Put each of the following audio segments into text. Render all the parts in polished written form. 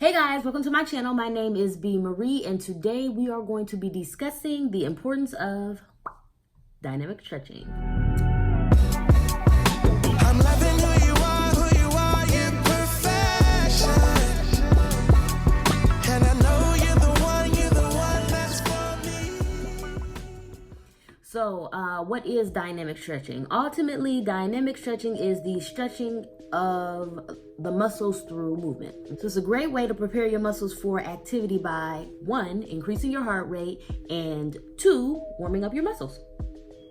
Hey guys, welcome to my channel. My name is B. Marie, and today we are going to be discussing the importance of dynamic stretching. I'm loving who you are, you're perfection. And I know you're the one that's for me. So, what is dynamic stretching? Ultimately, dynamic stretching is the stretching of the muscles through movement. So it's a great way to prepare your muscles for activity by 1, increasing your heart rate, and 2, warming up your muscles.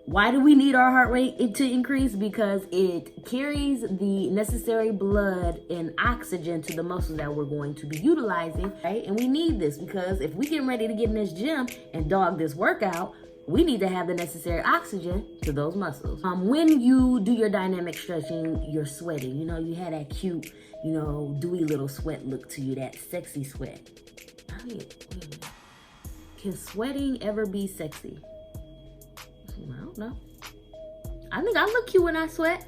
Why do we need our heart rate to increase? Because it carries the necessary blood and oxygen to the muscles that we're going to be utilizing, right? And we need this because if we get ready to get in this gym and dog this workout, we need to have the necessary oxygen to those muscles. When you do your dynamic stretching, you're sweating. You know, you had that cute, dewy little sweat look to you, that sexy sweat. I mean, can sweating ever be sexy? I don't know. I think I look cute when I sweat,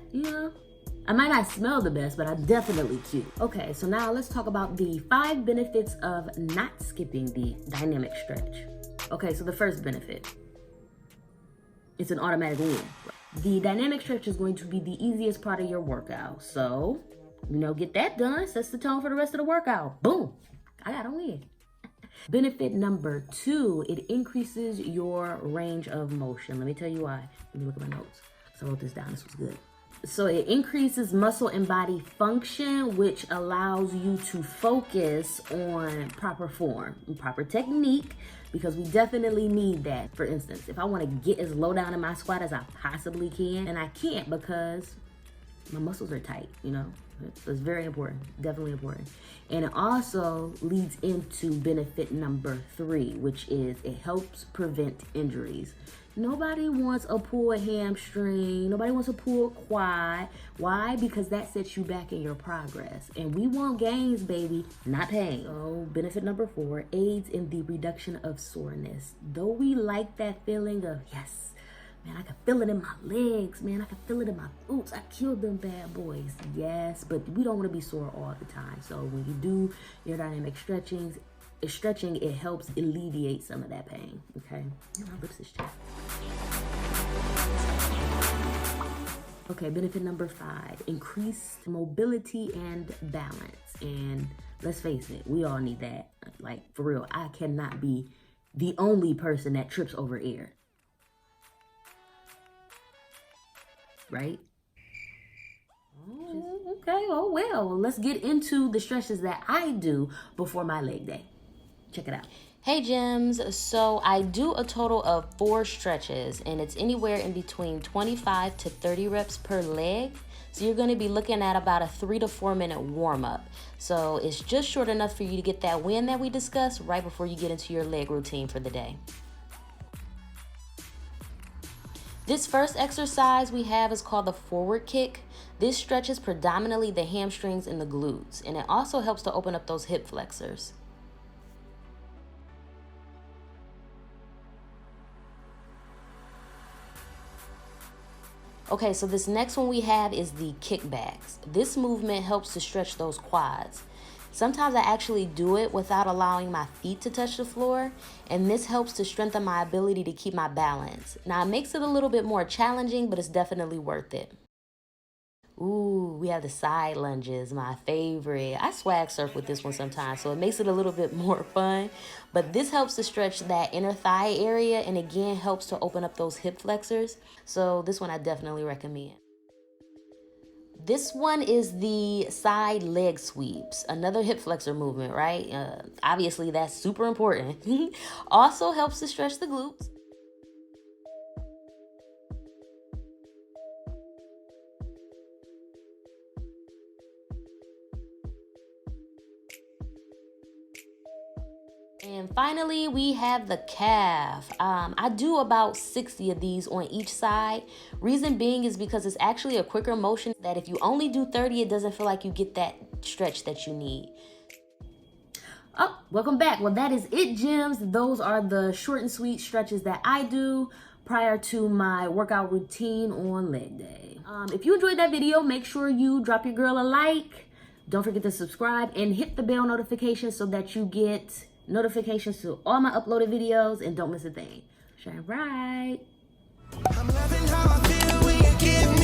I might not smell the best, but I'm definitely cute. Okay, so now let's talk about the 5 benefits of not skipping the dynamic stretch. Okay, so the first benefit. It's an automatic win. The dynamic stretch is going to be the easiest part of your workout. So, get that done. Sets the tone for the rest of the workout. Boom. I got a win. Benefit number 2, it increases your range of motion. Let me tell you why. Let me look at my notes. So I wrote this down. This was good. So it increases muscle and body function, which allows you to focus on proper form and proper technique, because we definitely need that. For instance, if I want to get as low down in my squat as I possibly can, and I can't because my muscles are tight, So it's very important, definitely important. And it also leads into benefit number 3, which is it helps prevent injuries. Nobody wants a pulled hamstring. Nobody wants a pulled quad. Why? Because that sets you back in your progress. And we want gains, baby, not pain. So benefit number 4, aids in the reduction of soreness. Though we like that feeling of, yes, man, I can feel it in my legs, man. I can feel it in my glutes. I killed them bad boys. Yes, but we don't want to be sore all the time. So when you do your dynamic stretching, it helps alleviate some of that pain, okay? My lips is chapped. Okay, benefit number 5, increased mobility and balance. And let's face it, we all need that. Like, for real, I cannot be the only person that trips over air. Right? Okay, well, let's get into the stretches that I do before my leg day. Check it out. Hey gyms, so I do a total of 4 stretches, and it's anywhere in between 25 to 30 reps per leg. So you're going to be looking at about a 3 to 4 minute warm up. So it's just short enough for you to get that win that we discussed right before you get into your leg routine for the day. This first exercise we have is called the forward kick. This stretches predominantly the hamstrings and the glutes, and it also helps to open up those hip flexors. Okay, so this next one we have is the kickbacks. This movement helps to stretch those quads. Sometimes I actually do it without allowing my feet to touch the floor, and this helps to strengthen my ability to keep my balance. Now, it makes it a little bit more challenging, but it's definitely worth it. Ooh, we have the side lunges, my favorite. I swag surf with this one sometimes, so it makes it a little bit more fun. But this helps to stretch that inner thigh area, and again, helps to open up those hip flexors. So this one I definitely recommend. This one is the side leg sweeps, another hip flexor movement, right? Obviously, that's super important. Also helps to stretch the glutes. And finally, we have the calf. I do about 60 of these on each side. Reason being is because it's actually a quicker motion that if you only do 30, it doesn't feel like you get that stretch that you need. Oh, welcome back. Well, that is it, gyms. Those are the short and sweet stretches that I do prior to my workout routine on leg day. If you enjoyed that video, make sure you drop your girl a like. Don't forget to subscribe and hit the bell notification so that you get notifications to all my uploaded videos and don't miss a thing. Shine bright. I'm loving how I feel when you give me